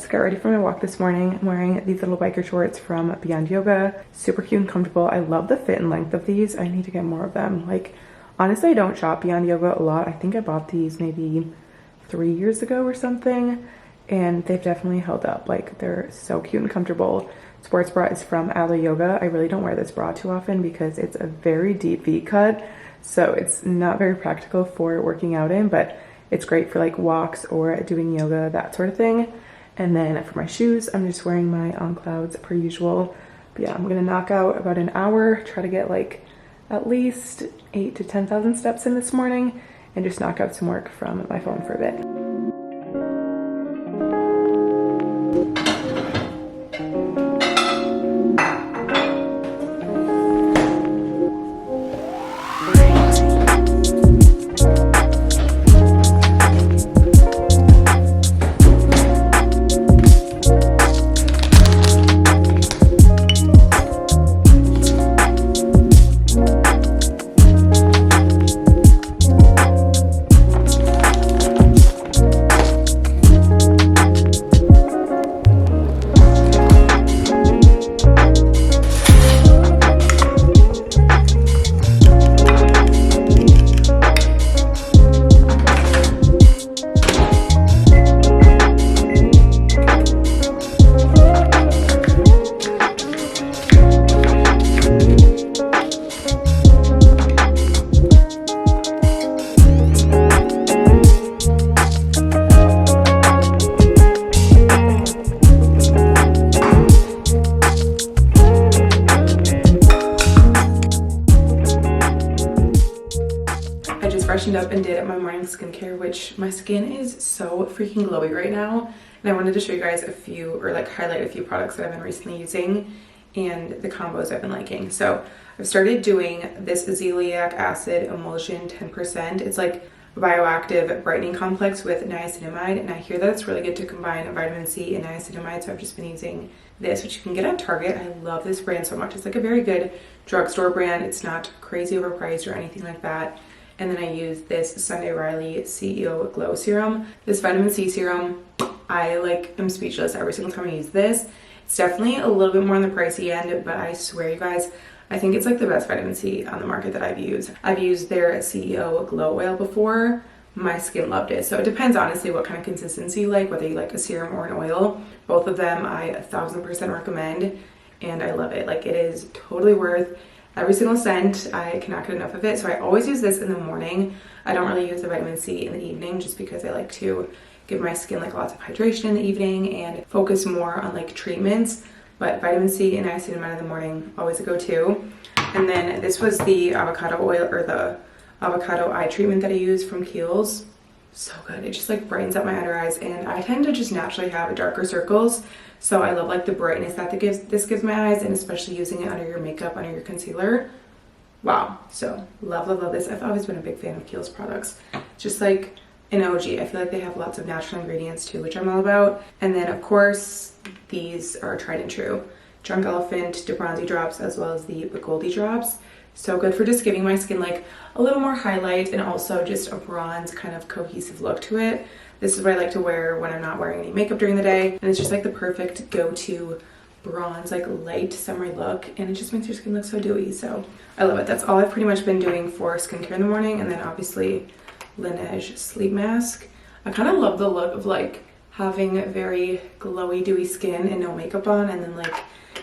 just got ready for my walk this morning. I'm wearing these little biker shorts from Beyond Yoga. Super cute and comfortable. I love the fit and length of these. I need to get more of them. Like, honestly, I don't shop Beyond Yoga a lot. I think I bought these maybe 3 years ago or something, and they've definitely held up. Like, they're so cute and comfortable. Sports bra is from Aloe Yoga. I really don't wear this bra too often because it's a very deep V cut, so it's not very practical for working out in, but it's great for like walks or doing yoga, that sort of thing. And then for my shoes, I'm just wearing my On Clouds per usual. But yeah, I'm gonna knock out about an hour, try to get like at least 8,000 to 10,000 steps in this morning, and just knock out some work from my phone for a bit. Freshened up and did my morning skincare, which my skin is so freaking glowy right now, and I wanted to show you guys a few, or like highlight a few products that I've been recently using and the combos I've been liking. So I've started doing this Azelaic acid emulsion 10%. It's like a bioactive brightening complex with niacinamide, and I hear that it's really good to combine vitamin C and niacinamide, so I've just been using this, which you can get on Target. I love this brand so much. It's like a very good drugstore brand. It's not crazy overpriced or anything like that. And then I use this Sunday Riley CEO Glow Serum. This vitamin C serum, I like am speechless every single time I use this. It's definitely a little bit more on the pricey end, but I swear you guys, I think it's like the best vitamin C on the market that I've used. I've used their CEO Glow Oil before. My skin loved it. So it depends honestly what kind of consistency you like, whether you like a serum or an oil. Both of them I 1000% recommend, and I love it. Like, it is totally worth every single cent. I cannot get enough of it. So I always use this in the morning. I don't really use the vitamin C in the evening just because I like to give my skin like lots of hydration in the evening and focus more on like treatments. But vitamin C and niacinamide in the morning, always a go-to. And then this was the avocado oil, or the avocado eye treatment that I use from Kiehl's. So good. It just like brightens up my under eyes, and I tend to just naturally have darker circles, so I love like the brightness that this gives my eyes, and especially using it under your makeup, under your concealer. Wow. So love this. I've always been a big fan of Kiehl's products. Just like an OG. I feel like they have lots of natural ingredients too, which I'm all about. And then of course these are tried and true. Drunk Elephant De Bronzy drops, as well as the Goldie drops. So good for just giving my skin like a little more highlight, and also just a bronze kind of cohesive look to it. This is what I like to wear when I'm not wearing any makeup during the day, and it's just like the perfect go-to bronze, like light summery look, and it just makes your skin look so dewy. So I love it. That's all I've pretty much been doing for skincare in the morning. And then obviously Laneige sleep mask. I kind of love the look of like having very glowy dewy skin and no makeup on, and then like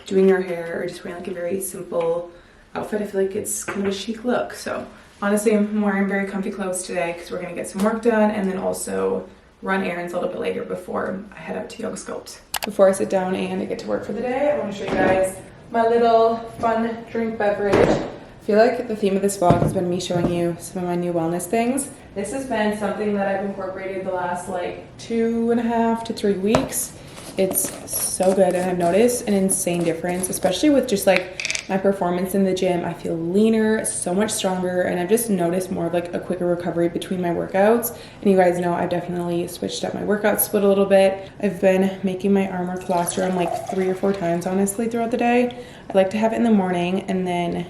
doing your hair or just wearing like a very simple outfit. I feel like it's kind of a chic look. So honestly, I'm wearing very comfy clothes today because we're gonna get some work done, and then also run errands a little bit later before I head out to Yoga Sculpt. Before I sit down and I get to work for the day, I want to show you guys my little fun drink beverage. I feel like the theme of this vlog has been me showing you some of my new wellness things. This has been something that I've incorporated the last like 2.5 to 3 weeks. It's so good, and I've noticed an insane difference, especially with just like my performance in the gym. I feel leaner, so much stronger, and I've just noticed more of like a quicker recovery between my workouts. And you guys know I've definitely switched up my workout split a little bit. I've been making my arm or colostrum like 3 or 4 times honestly throughout the day. I like to have it in the morning, and then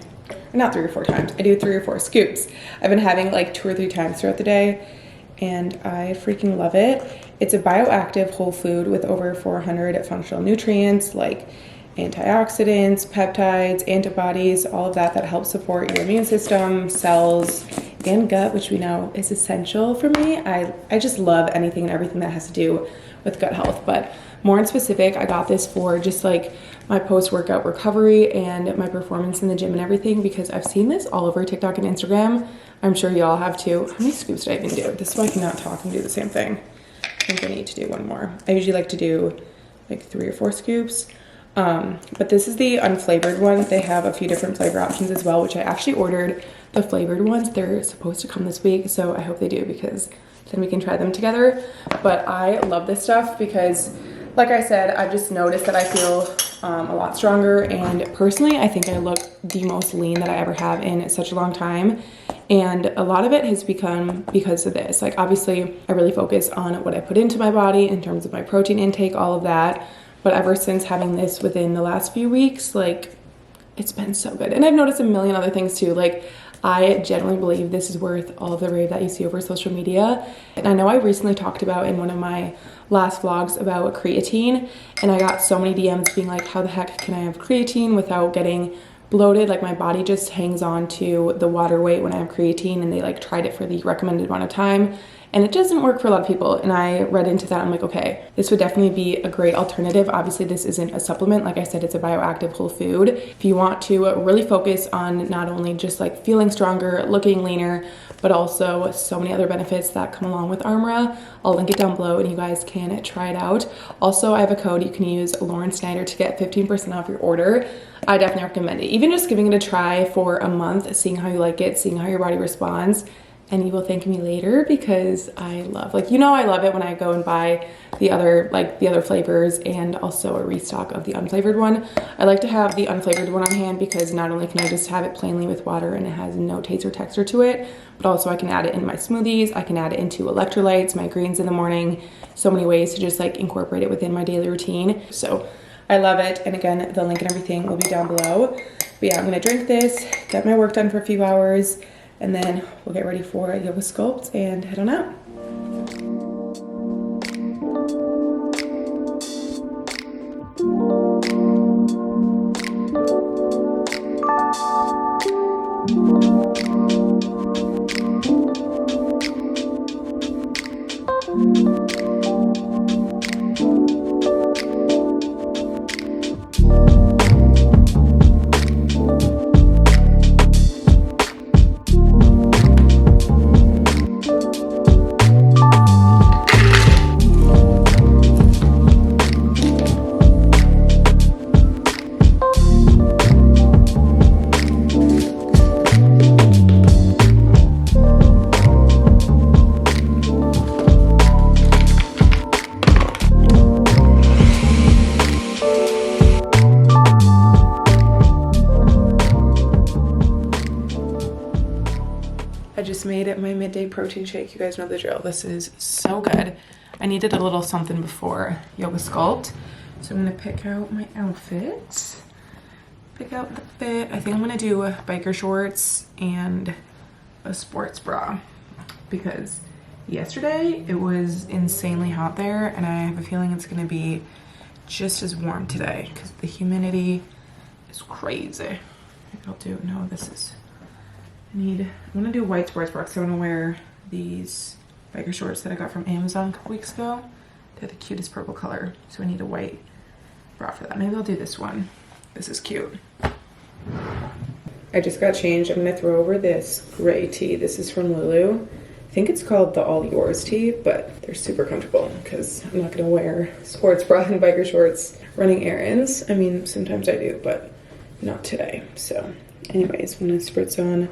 not 3 or 4 times. I do 3 or 4 scoops. I've been having like 2 or 3 times throughout the day. and I freaking love it. It's a bioactive whole food with over 400 functional nutrients like antioxidants, peptides, antibodies, all of that helps support your immune system, cells, and gut, which we know is essential for me. I just love anything and everything that has to do with gut health, but more in specific, I got this for just like my post-workout recovery and my performance in the gym and everything, because I've seen this all over TikTok and Instagram. I'm sure y'all have too. How many scoops did I even do? This is why I cannot talk and do the same thing. I think I need to do one more. I usually like to do like 3 or 4 scoops. But this is the unflavored one. They have a few different flavor options as well, which I actually ordered the flavored ones. They're supposed to come this week, so I hope they do, because then we can try them together. But I love this stuff because, like I said, I've just noticed that I feel a lot stronger, and personally I think I look the most lean that I ever have in such a long time, and a lot of it has become because of this. Like, obviously I really focus on what I put into my body in terms of my protein intake, all of that, but ever since having this within the last few weeks, like, it's been so good. And I've noticed a million other things too. Like, I genuinely believe this is worth all of the rave that you see over social media. And I know I recently talked about in one of my last vlogs about creatine, and I got so many DMs being like, how the heck can I have creatine without getting bloated? Like, my body just hangs on to the water weight when I have creatine, and they like tried it for the recommended amount of time, and it doesn't work for a lot of people. And I read into that. I'm like, okay, this would definitely be a great alternative. Obviously, this isn't a supplement. Like I said, it's a bioactive whole food. If you want to really focus on not only just like feeling stronger, looking leaner, but also so many other benefits that come along with Armra, I'll link it down below and you guys can try it out. Also, I have a code. You can use Lauren Snyder to get 15% off your order. I definitely recommend it. Even just giving it a try for a month, seeing how you like it, seeing how your body responds, and you will thank me later, because I love, like, you know, I love it when I go and buy the other flavors, and also a restock of the unflavored one. I like to have the unflavored one on hand because not only can I just have it plainly with water and it has no taste or texture to it, but also I can add it in my smoothies. I can add it into electrolytes, my greens in the morning. So many ways to just like incorporate it within my daily routine. So I love it. And again, the link and everything will be down below. But yeah, I'm gonna drink this, get my work done for a few hours, and then we'll get ready for yoga sculpt and head on out. Made my midday protein shake. You guys know the drill. This is so good. I needed a little something before yoga sculpt, so I'm gonna pick out my outfits, pick out the fit. I think I'm gonna do biker shorts and a sports bra, because yesterday it was insanely hot there, and I have a feeling it's gonna be just as warm today because the humidity is crazy. Maybe I'll do, no, this is, I'm gonna do white sports bra because I want to wear these biker shorts that I got from Amazon a couple weeks ago. They're the cutest purple color, so I need a white bra for that. Maybe I'll do this one. This is cute. I just got changed. I'm gonna throw over this gray tee. This is from Lulu. I think it's called the All Yours tee, but they're super comfortable because I'm not gonna wear sports bra and biker shorts running errands. I mean, sometimes I do, but not today. So anyways, I'm gonna spritz on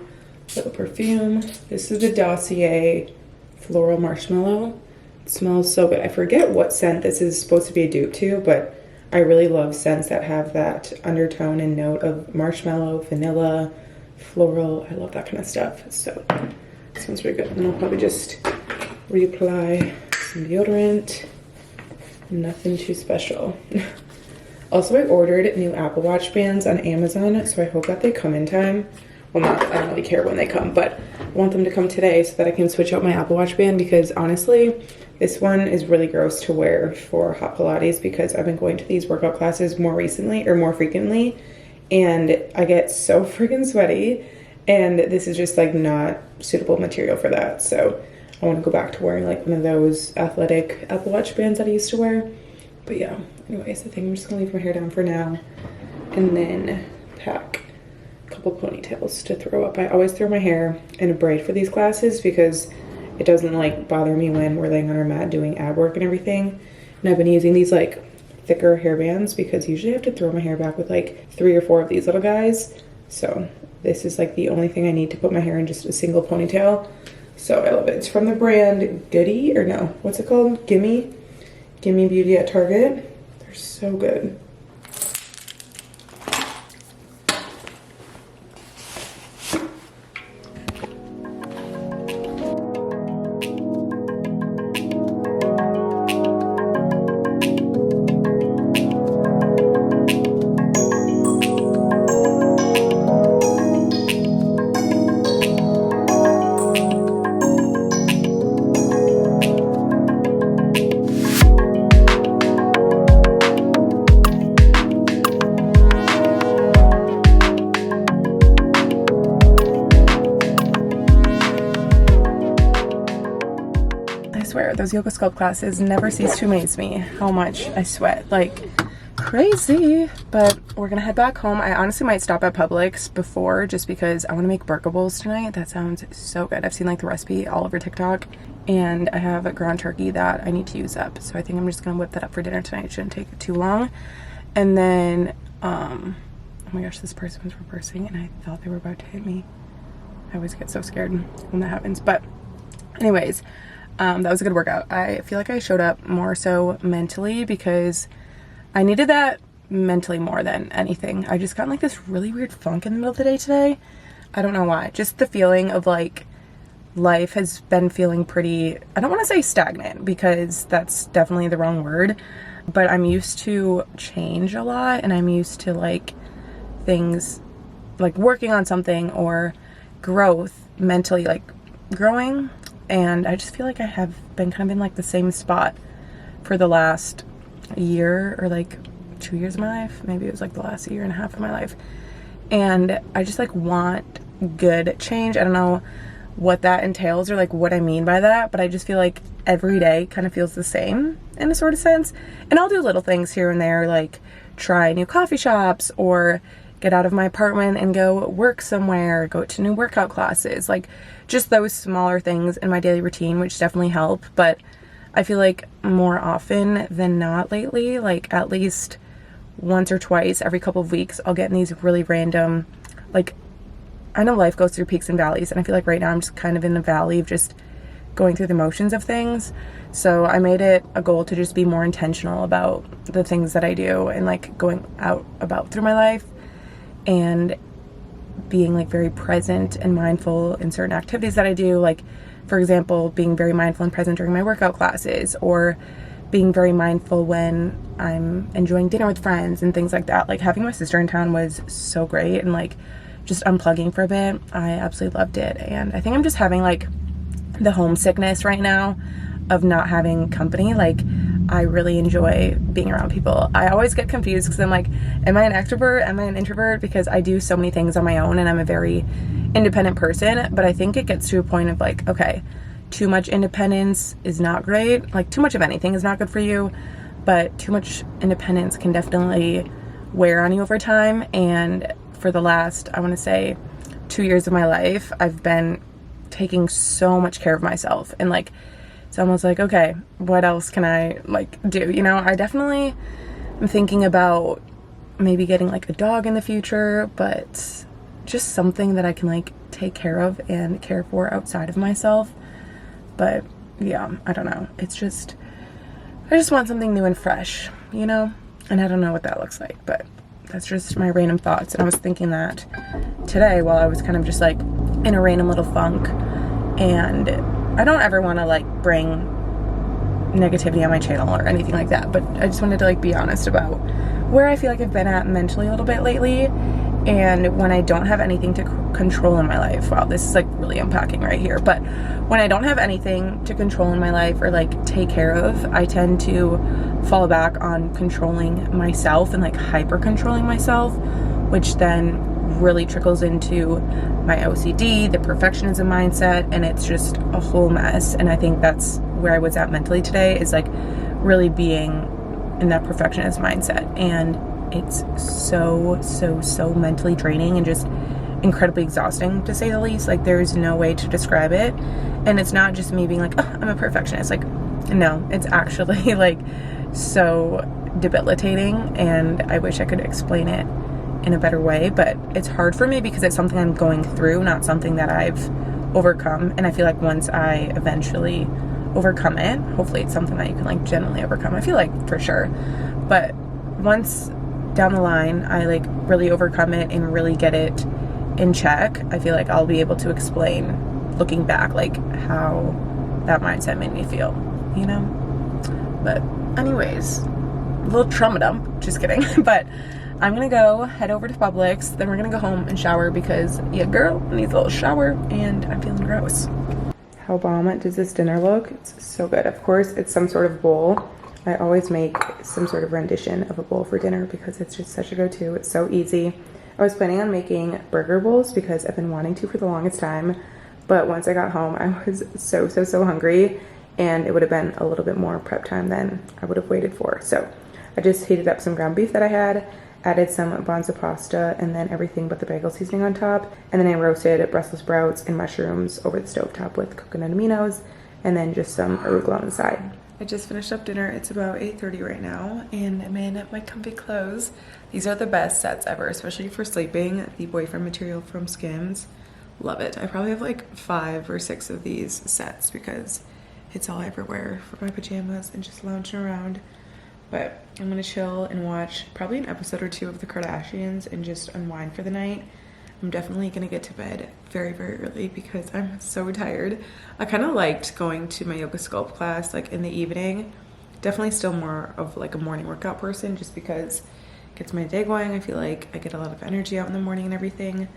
little perfume. This is the Dossier Floral Marshmallow. It smells so good. I forget what scent this is supposed to be a dupe to, but I really love scents that have that undertone and note of marshmallow, vanilla, floral. I love that kind of stuff. So it smells really good. And I'll probably just reapply some deodorant. Nothing too special. Also, I ordered new Apple Watch bands on Amazon, so I hope that they come in time. well, not that I don't really care when they come, but I want them to come today so that I can switch out my Apple Watch band, because honestly, this one is really gross to wear for hot Pilates because I've been going to these workout classes more recently, or more frequently, and I get so freaking sweaty, and this is just like not suitable material for that. So I want to go back to wearing like one of those athletic Apple Watch bands that I used to wear. But yeah, anyways, I think I'm just gonna leave my hair down for now and then pack a couple ponytails to throw up. I always throw my hair in a braid for these classes because it doesn't like bother me when we're laying on our mat doing ab work and everything. And I've been using these like thicker hair bands because usually I have to throw my hair back with like 3 or 4 of these little guys. So this is like the only thing I need to put my hair in just a single ponytail. So I love it. It's from the brand Goody, or no, what's it called? Gimme Beauty at Target. They're so good. Those yoga sculpt classes never cease to amaze me how much I sweat like crazy. But we're gonna head back home. I honestly might stop at Publix before, just because I want to make burger bowls tonight. That sounds so good. I've seen like the recipe all over TikTok, and I have a ground turkey that I need to use up, so I think I'm just gonna whip that up for dinner tonight. It shouldn't take too long. And then oh my gosh, this person was reversing and I thought they were about to hit me. I always get so scared when that happens. But anyways, that was a good workout. I feel like I showed up more so mentally because I needed that mentally more than anything. I just got in like this really weird funk in the middle of the day today. I don't know why. Just the feeling of like life has been feeling pretty, I don't want to say stagnant because that's definitely the wrong word, but I'm used to change a lot, and I'm used to like things like working on something or growth mentally, like growing. And I just feel like I have been kind of in like the same spot for the last year or like 2 years of my life. Maybe it was like the last year and a half of my life. And I just like want good change. I don't know what that entails or like what I mean by that, but I just feel like every day kind of feels the same in a sort of sense. And I'll do little things here and there, like try new coffee shops or get out of my apartment and go work somewhere, go to new workout classes, like just those smaller things in my daily routine, which definitely help. But I feel like more often than not lately, like at least once or twice every couple of weeks, I'll get in these really random, like, I know life goes through peaks and valleys, and I feel like right now I'm just kind of in the valley of just going through the motions of things. So I made it a goal to just be more intentional about the things that I do and like going out about through my life, and being like very present and mindful in certain activities that I do. Like, for example, being very mindful and present during my workout classes, or being very mindful when I'm enjoying dinner with friends and things like that. Like having my sister in town was so great, and like just unplugging for a bit, I absolutely loved it. And I think I'm just having like the homesickness right now of not having company. Like I really enjoy being around people. I always get confused because I'm like, am I an extrovert? Am I an introvert? Because I do so many things on my own and I'm a very independent person. But I think it gets to a point of like, okay, too much independence is not great. Like too much of anything is not good for you, but too much independence can definitely wear on you over time. And for the last, I want to say 2 years of my life, I've been taking so much care of myself, and like it's almost like, okay, what else can I like do? You know, I definitely am thinking about maybe getting like a dog in the future, but just something that I can like take care of and care for outside of myself. But yeah, I don't know. It's just, I just want something new and fresh, you know? And I don't know what that looks like, but that's just my random thoughts. And I was thinking that today while I was kind of just like in a random little funk. And I don't ever want to like bring negativity on my channel or anything like that, but I just wanted to like be honest about where I feel like I've been at mentally a little bit lately. And when I don't have anything to control in my life, wow, this is like really unpacking right here, but when I don't have anything to control in my life or like take care of, I tend to fall back on controlling myself and like hyper controlling myself, which then really trickles into my OCD, the perfectionism mindset, and it's just a whole mess. And I think that's where I was at mentally today, is like really being in that perfectionist mindset. And it's so mentally draining and just incredibly exhausting, to say the least. Like, there's no way to describe it. And it's not just me being like, oh, I'm a perfectionist. Like, no, it's actually like so debilitating, and I wish I could explain it in a better way, but it's hard for me because it's something I'm going through, not something that I've overcome. And I feel like once I eventually overcome it, hopefully it's something that you can like generally overcome, I feel like, for sure. But once down the line I like really overcome it and really get it in check, I feel like I'll be able to explain, looking back, like how that mindset made me feel, you know? But anyways, a little trauma dump, just kidding. But I'm gonna go head over to Publix, then we're gonna go home and shower because your girl needs a little shower and I'm feeling gross. How bomb does this dinner look? It's so good. Of course, it's some sort of bowl. I always make some sort of rendition of a bowl for dinner because it's just such a go-to. It's so easy. I was planning on making burger bowls because I've been wanting to for the longest time, but once I got home, I was so hungry, and it would have been a little bit more prep time than I would have waited for. So I just heated up some ground beef that I had, added some bonza pasta, and then everything but the bagel seasoning on top. And then I roasted Brussels sprouts and mushrooms over the stovetop with coconut aminos, and then just some arugula on the side. I just finished up dinner. It's about 8:30 right now, and I'm in my comfy clothes. These are the best sets ever, especially for sleeping. The boyfriend material from Skims. Love it. I probably have like 5 or 6 of these sets because it's all everywhere for my pajamas and just lounging around. But I'm gonna chill and watch probably an episode or 2 of the Kardashians and just unwind for the night. I'm definitely gonna get to bed very early because I'm so tired. I kind of liked going to my yoga sculpt class like in the evening. Definitely still more of like a morning workout person just because it gets my day going. I feel like I get a lot of energy out in the morning and everything.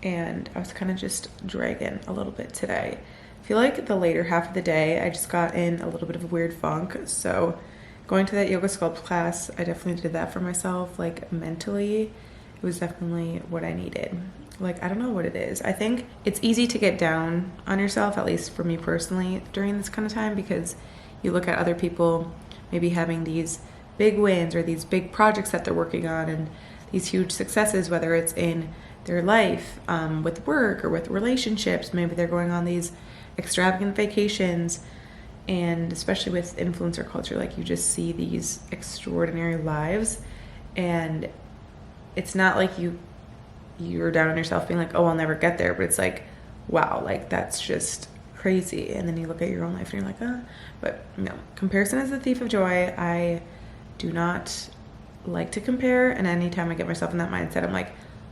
And I was kind of just dragging a little bit today. I feel like the later half of the day I just got in a little bit of a weird funk. So going to that yoga sculpt class, I definitely did that for myself, like mentally. It was definitely what I needed. Like, I don't know what it is. I think it's easy to get down on yourself, at least for me personally, during this kind of time, because you look at other people maybe having these big wins or these big projects that they're working on and these huge successes, whether it's in their life, with work or with relationships. Maybe they're going on these extravagant vacations, and especially with influencer culture, like you just see these extraordinary lives, and it's not like you're down on yourself being like, oh, I'll never get there, but it's like, wow, like that's just crazy. And then you look at your own life and you're like, but no, comparison is the thief of joy. I do not like to compare, and anytime I get myself in that mindset, I'm like,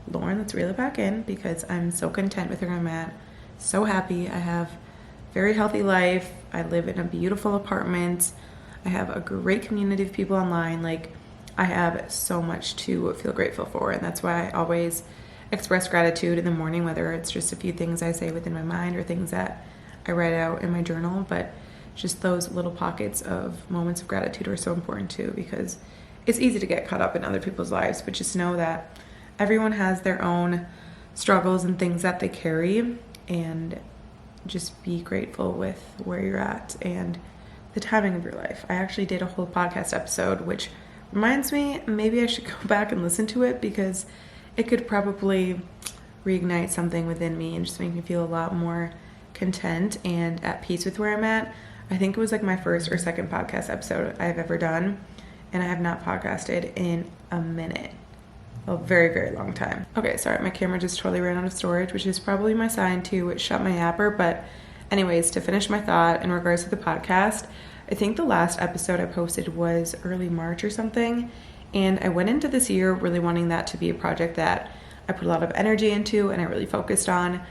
Lauren, let's reel it back in, because I'm so content with where I'm at, so happy. I have a very healthy life. I live in a beautiful apartment. I have a great community of people online. Like, I have so much to feel grateful for, and that's why I always express gratitude in the morning, whether it's just a few things I say within my mind or things that I write out in my journal. But just those little pockets of moments of gratitude are so important too, because it's easy to get caught up in other people's lives, but just know that everyone has their own struggles and things that they carry, and just be grateful with where you're at and the timing of your life. I actually did a whole podcast episode, which reminds me, maybe I should go back and listen to it, because it could probably reignite something within me and just make me feel a lot more content and at peace with where I'm at. I think it was like my first or second podcast episode I've ever done, and I have not podcasted in a minute. A very long time. Okay, sorry, my camera just totally ran out of storage, which is probably my sign to shut my yapper. But anyways, to finish my thought in regards to the podcast, I think the last episode I posted was early March or something, and I went into this year really wanting that to be a project that I put a lot of energy into and I really focused on,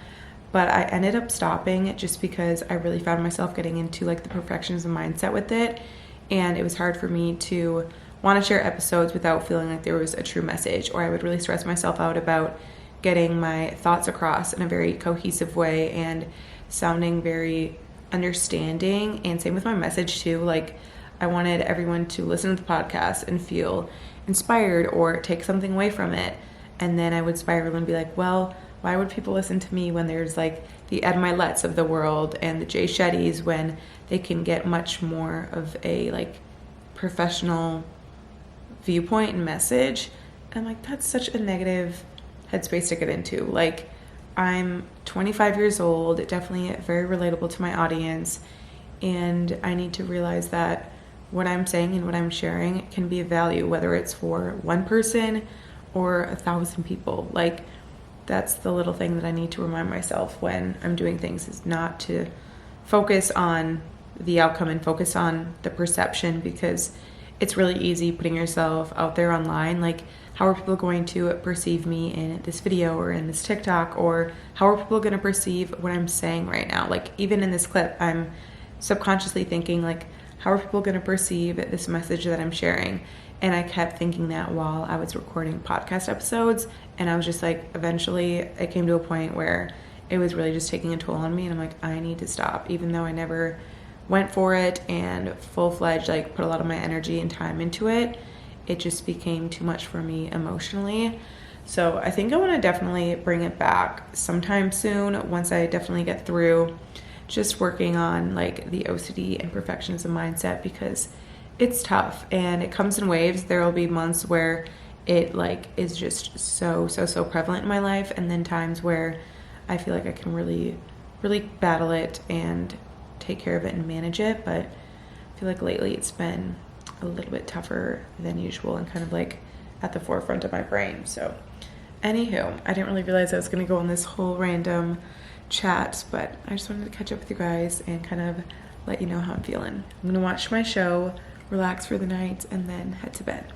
but I ended up stopping just because I really found myself getting into like the perfectionism mindset with it, and it was hard for me to want to share episodes without feeling like there was a true message, or I would really stress myself out about getting my thoughts across in a very cohesive way and sounding very understanding. And same with my message too. Like, I wanted everyone to listen to the podcast and feel inspired or take something away from it. And then I would spiral and be like, well, why would people listen to me when there's like the Ed Miletts of the world and the Jay Shettys, when they can get much more of a like professional viewpoint and message? I'm like, that's such a negative headspace to get into. Like, I'm 25 years old, definitely very relatable to my audience, and I need to realize that what I'm saying and what I'm sharing can be of value, whether it's for one person or 1,000 people. Like, that's the little thing that I need to remind myself when I'm doing things, is not to focus on the outcome and focus on the perception, because it's really easy putting yourself out there online. Like, how are people going to perceive me in this video or in this TikTok, or how are people going to perceive what I'm saying right now? Like, even in this clip, I'm subconsciously thinking like, how are people going to perceive this message that I'm sharing? And I kept thinking that while I was recording podcast episodes, and I was just like, eventually it came to a point where it was really just taking a toll on me, and I'm like, I need to stop. Even though I never went for it and full-fledged like put a lot of my energy and time into it, it just became too much for me emotionally. So I think I want to definitely bring it back sometime soon, once I definitely get through just working on like the OCD and perfectionism mindset, because it's tough and it comes in waves. There will be months where it like is just so prevalent in my life, and then times where I feel like I can really battle it and take care of it and manage it. But I feel like lately it's been a little bit tougher than usual and kind of like at the forefront of my brain. So anywho, I didn't really realize I was going to go on this whole random chat, but I just wanted to catch up with you guys and kind of let you know how I'm feeling. I'm going to watch my show, relax for the night, and then head to bed.